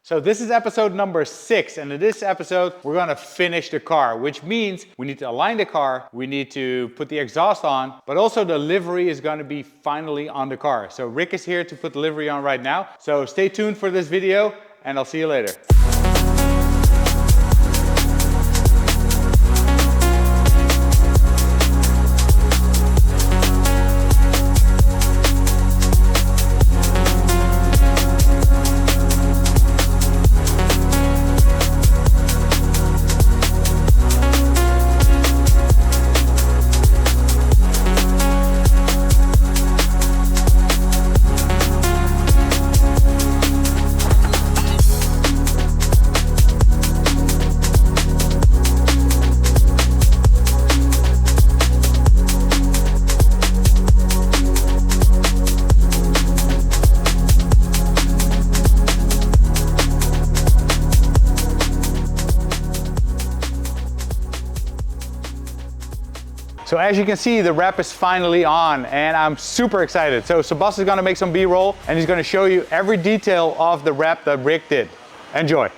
So this is episode number 6, and in this episode, we're gonna finish the car, which means we need to align the car, we need to put the exhaust on, but also the livery is gonna be finally on the car. So Rick is here to put the livery on right now. So stay tuned for this video, and I'll see you later. So as you can see, the wrap is finally on and I'm super excited. So Sebas is gonna make some B-roll and he's gonna show you every detail of the wrap that Rick did. Enjoy.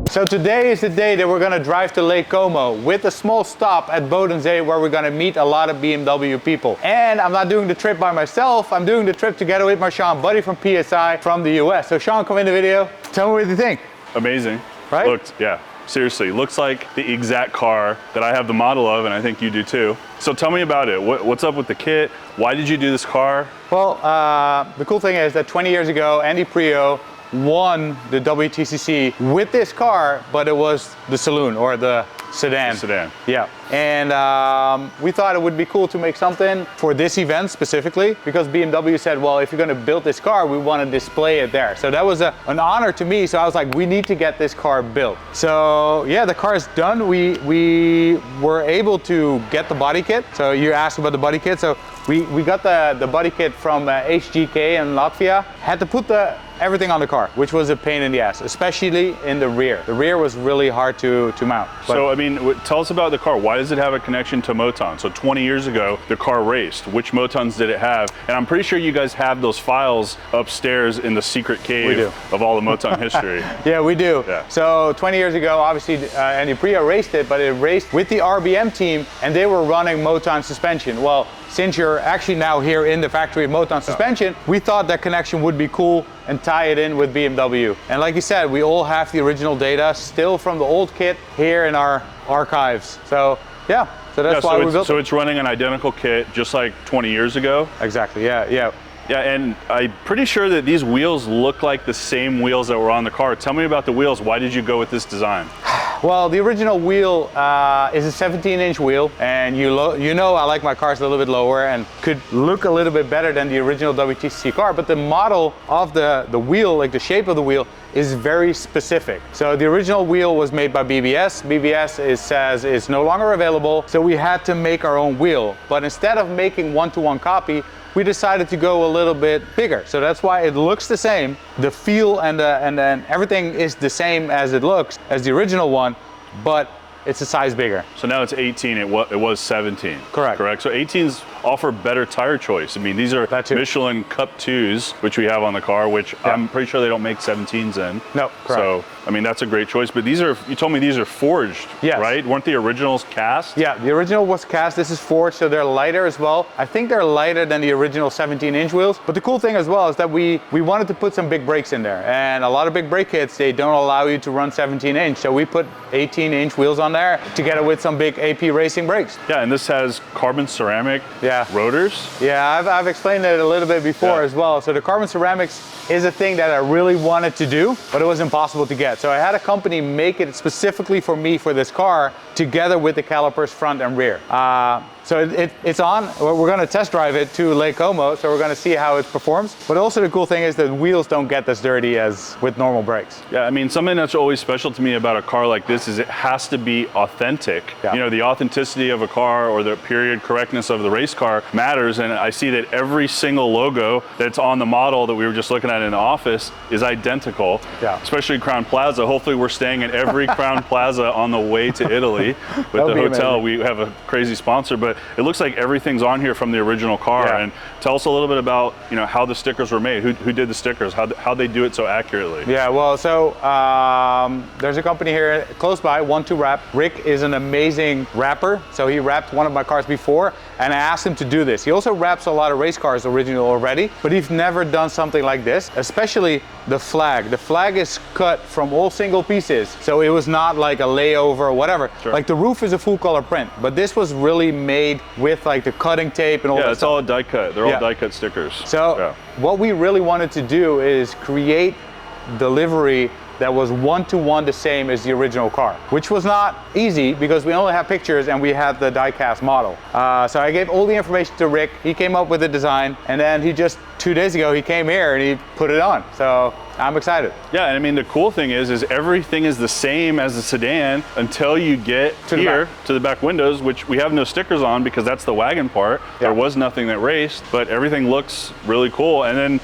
So today is the day that we're gonna drive to Lake Como with a small stop at Bodensee where we're gonna meet a lot of BMW people. And I'm not doing the trip by myself, I'm doing the trip together with my Sean buddy from PSI from the US. So Sean, come in the video, tell me what you think. Amazing, right? Looked, yeah, seriously, looks like the exact car that I have the model of, and I think you do too. So tell me about it, what's up with the kit? Why did you do this car? Well, the cool thing is that 20 years ago, Andy Prio won the WTCC with this car, but it was the saloon or the sedan. The sedan. Yeah. And we thought it would be cool to make something for this event specifically because BMW said, well, if you're going to build this car, we want to display it there. So that was an honor to me. So I was like, we need to get this car built. So yeah, the car is done. We were able to get the body kit. So you asked about the body kit. So we got the body kit from HGK in Latvia. Had to put everything on the car, which was a pain in the ass, especially in the rear. The rear was really hard to mount. But so, I mean, tell us about the car. Why does it have a connection to MOTON? So 20 years ago, the car raced. Which MOTONs did it have? And I'm pretty sure you guys have those files upstairs in the secret cave of all the MOTON history. Yeah, we do. Yeah. So 20 years ago, obviously, Andy Prio raced it, but it raced with the RBM team, and they were running MOTON suspension. Well, since you're actually now here in the factory of MOTON suspension, we thought that connection would be cool and tie it in with BMW. And like you said, we all have the original data still from the old kit here in our archives. So yeah, so that's why we built it. So it's running an identical kit just like 20 years ago? Exactly, yeah. Yeah, and I'm pretty sure that these wheels look like the same wheels that were on the car. Tell me about the wheels. Why did you go with this design? Well, the original wheel is a 17-inch wheel, and you know I like my cars a little bit lower and could look a little bit better than the original WTCC car, but the model of the wheel, like the shape of the wheel, is very specific. So the original wheel was made by BBS. BBS says it's no longer available, so we had to make our own wheel. But instead of making one-to-one copy, we decided to go a little bit bigger. So that's why it looks the same. The feel and then everything is the same as it looks as the original one, but it's a size bigger. So now it's 18, it was 17. Correct. So 18s offer better tire choice. I mean, these are Michelin Cup 2s, which we have on the car, which I'm pretty sure they don't make 17s in. No, correct. So, I mean, that's a great choice. But these are, you told me these are forged, right? Weren't the originals cast? Yeah, the original was cast. This is forged, so they're lighter as well. I think they're lighter than the original 17-inch wheels. But the cool thing as well is that we wanted to put some big brakes in there. And a lot of big brake kits, they don't allow you to run 17-inch. So we put 18-inch wheels on there together with some big AP racing brakes. Yeah, and this has carbon ceramic rotors. Yeah, I've explained it a little bit before as well. So the carbon ceramics is a thing that I really wanted to do, but it was impossible to get. So I had a company make it specifically for me for this car, together with the calipers front and rear. So it's on. We're going to test drive it to Lake Como, so we're going to see how it performs. But also the cool thing is that wheels don't get as dirty as with normal brakes. Yeah, I mean, something that's always special to me about a car like this is it has to be authentic. Yeah. You know, the authenticity of a car or the period correctness of the race car matters, and I see that every single logo that's on the model that we were just looking at in the office is identical, especially Crown Plaza. Hopefully we're staying in every Crown Plaza on the way to Italy with the hotel. Amazing. We have a crazy sponsor, but it looks like everything's on here from the original car. And tell us a little bit about, you know, how the stickers were made, who did the stickers, how they do it so accurately. Yeah, well, so there's a company here close by, 1-2 Wrap. Rick is an amazing wrapper, so he wrapped one of my cars before, and I asked him to do this. He also wraps a lot of race cars original already, but he's never done something like this, especially the flag. The flag is cut from all single pieces, so it was not like a layover or whatever. Sure. Like the roof is a full color print, but this was really made with like the cutting tape and all that stuff. Yeah, it's all die cut. They're all die cut stickers. So what we really wanted to do is create the livery that was 1-to-1 the same as the original car, which was not easy because we only have pictures and we had the die-cast model. So I gave all the information to Rick. He came up with the design, and then he just 2 days ago he came here and he put it on. So I'm excited. Yeah, and I mean the cool thing is everything is the same as the sedan until you get to the back windows, which we have no stickers on because that's the wagon part. There was nothing that raced, but everything looks really cool. And then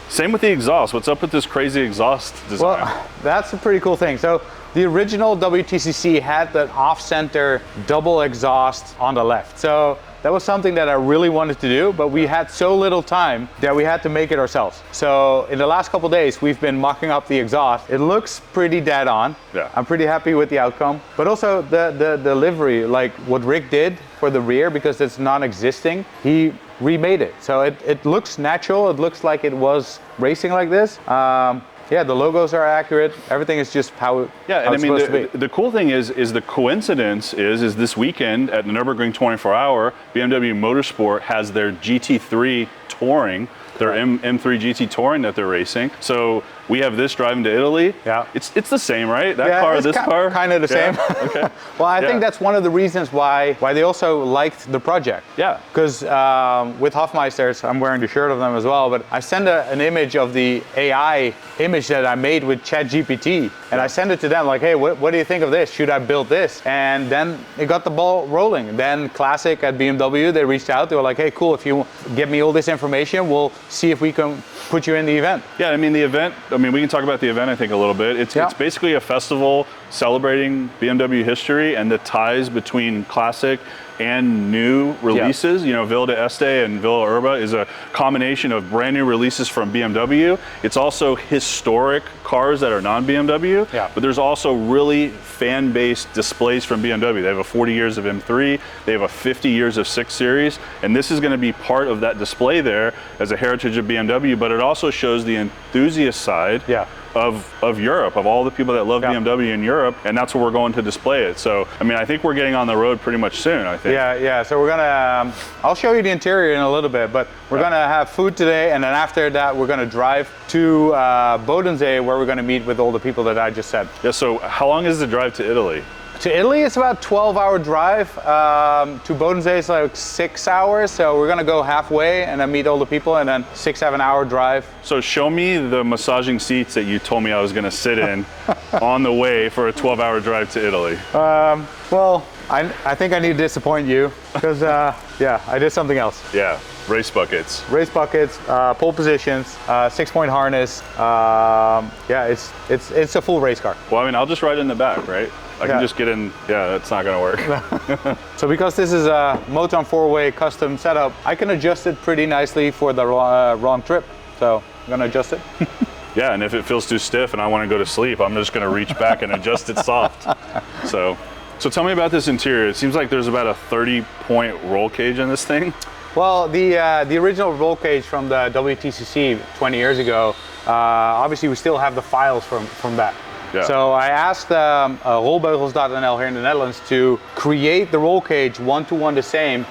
same with the exhaust. What's up with this crazy exhaust design? Well, that's a pretty cool thing. So the original WTCC had that off-center double exhaust on the left. So that was something that I really wanted to do, but we had so little time that we had to make it ourselves. So in the last couple of days, we've been mocking up the exhaust. It looks pretty dead on. Yeah. I'm pretty happy with the outcome. But also the livery, like what Rick did for the rear, because it's non-existing, he remade it. So it looks natural. It looks like it was racing like this. Yeah, the logos are accurate. Everything is just how it's supposed to be. The cool thing is the coincidence is this weekend at the Nürburgring 24-hour, BMW Motorsport has their GT3 touring, their M3 GT touring that they're racing. So we have this driving to Italy. Yeah, it's the same, right? That car, this car, kind of the same. Okay. Well, I think that's one of the reasons why they also liked the project. Yeah. Because with Hofmeisters, I'm wearing the shirt of them as well. But I sent an image of the AI image that I made with ChatGPT, and I sent it to them like, hey, what do you think of this? Should I build this? And then it got the ball rolling. Then Classic at BMW, they reached out. They were like, hey, cool. If you give me all this information, we'll see if we can put you in the event. Yeah, I mean the event. I mean, we can talk about the event, I think, a little bit. It's basically a festival celebrating BMW history and the ties between classic and new releases. You know, Villa Erba and Villa Erba is a combination of brand new releases from BMW. It's also historic cars that are non-BMW, but there's also really fan-based displays from BMW. They have a 40 years of M3, they have a 50 years of 6 Series, and this is going to be part of that display there as a heritage of BMW, but it also shows the enthusiast side of Europe, of all the people that love BMW in Europe, and that's where we're going to display it. So, I mean, I think we're getting on the road pretty much soon, I think. Yeah, so we're gonna, I'll show you the interior in a little bit, but we're gonna have food today, and then after that, we're gonna drive to Bodensee, where we're gonna meet with all the people that I just said. Yeah, so how long is the drive to Italy? To Italy, it's about a 12-hour drive. To Bodensee, it's like 6 hours. So we're gonna go halfway and then meet all the people, and then 6-7 hour drive. So show me the massaging seats that you told me I was gonna sit in on the way for a 12-hour drive to Italy. Well, I think I need to disappoint you because I did something else. Yeah, race buckets. Race buckets, pole positions, 6-point harness. It's a full race car. Well, I mean, I'll just ride in the back, right? I can just get in. Yeah, that's not gonna work. So because this is a MOTON 4-way custom setup, I can adjust it pretty nicely for the wrong trip. So I'm gonna adjust it. Yeah, and if it feels too stiff and I want to go to sleep, I'm just gonna reach back and adjust it soft. So tell me about this interior. It seems like there's about a 30-point roll cage in this thing. Well, the original roll cage from the WTCC 20 years ago, obviously we still have the files from that. Yeah. So I asked Rolbeugels.nl here in the Netherlands to create the roll cage 1-to-1 the same,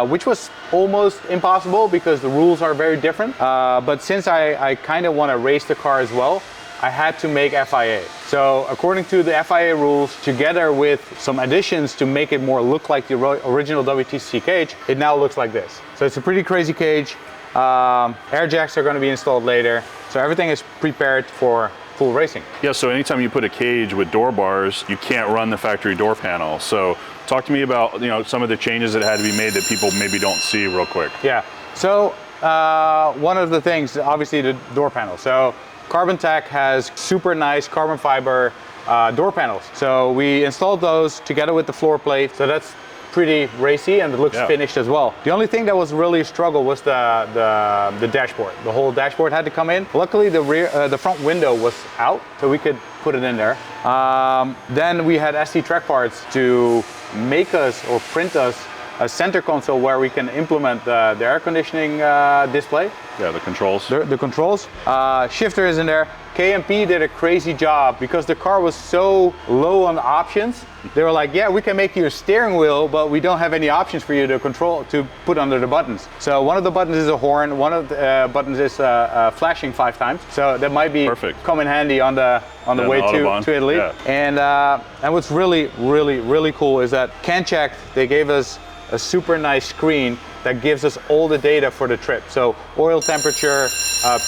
which was almost impossible because the rules are very different. But since I kind of want to race the car as well, I had to make FIA. So according to the FIA rules, together with some additions to make it more look like the original WTCC cage, it now looks like this. So it's a pretty crazy cage. Air jacks are going to be installed later. So everything is prepared for full racing. Yeah, so anytime you put a cage with door bars, you can't run the factory door panel. So talk to me about, you know, some of the changes that had to be made that people maybe don't see real quick. Yeah, so one of the things, obviously the door panel. So Carbon Tech has super nice carbon fiber door panels. So we installed those together with the floor plate. So that's pretty racy and it looks finished as well. The only thing that was really a struggle was the dashboard. The whole dashboard had to come in. Luckily the front window was out, so we could put it in there. Then we had ST track parts to make us or print us a center console where we can implement the air conditioning display. Yeah, the controls. The controls. Shifter is in there. KMP did a crazy job because the car was so low on the options. They were like, yeah, we can make you a steering wheel, but we don't have any options for you to control, to put under the buttons. So one of the buttons is a horn, one of the buttons is flashing 5 times. So that might be come in handy on the way to Italy. Yeah. And what's really cool is that CanCheck, they gave us a super nice screen that gives us all the data for the trip. So oil temperature,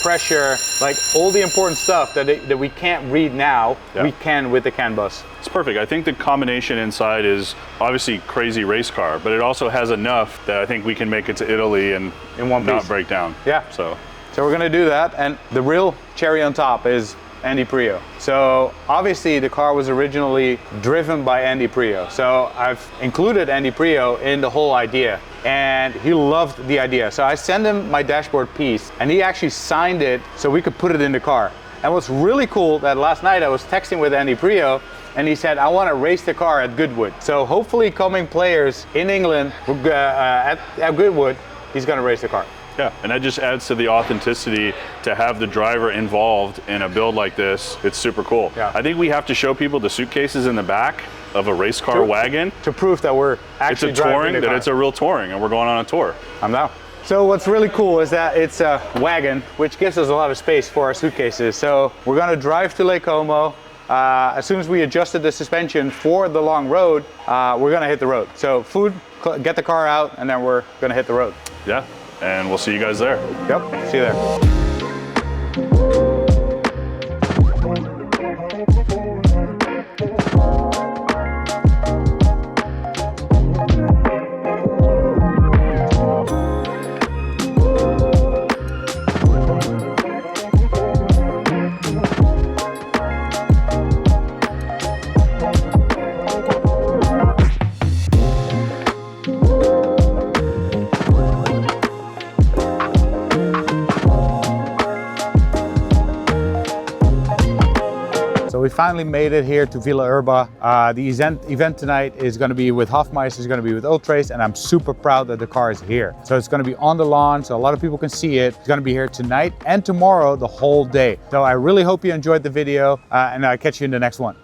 pressure, like all the important stuff that we can't read now, we can with the CAN bus. It's perfect. I think the combination inside is obviously crazy race car, but it also has enough that I think we can make it to Italy and in one piece. Not break down. Yeah. So we're gonna do that, and the real cherry on top is Andy Prio. So obviously the car was originally driven by Andy Prio. So I've included Andy Prio in the whole idea, and he loved the idea. So I sent him my dashboard piece and he actually signed it so we could put it in the car. And what's really cool that last night I was texting with Andy Prio and he said, I want to race the car at Goodwood. So hopefully coming players in England at Goodwood, he's going to race the car. Yeah, and that just adds to the authenticity to have the driver involved in a build like this. It's super cool. Yeah. I think we have to show people the suitcases in the back of a race car wagon. To prove that we're actually driving the car. It's a real touring and we're going on a tour. I'm down. So what's really cool is that it's a wagon, which gives us a lot of space for our suitcases. So we're gonna drive to Lake Como. As soon as we adjusted the suspension for the long road, we're gonna hit the road. So food, get the car out, and then we're gonna hit the road. Yeah. And we'll see you guys there. Yep, see you there. So we finally made it here to Villa Erba. The event tonight is going to be with Hofmeister, is going to be with Ultrace, and I'm super proud that the car is here. So it's going to be on the lawn, so a lot of people can see it. It's going to be here tonight and tomorrow, the whole day. So I really hope you enjoyed the video, and I'll catch you in the next one.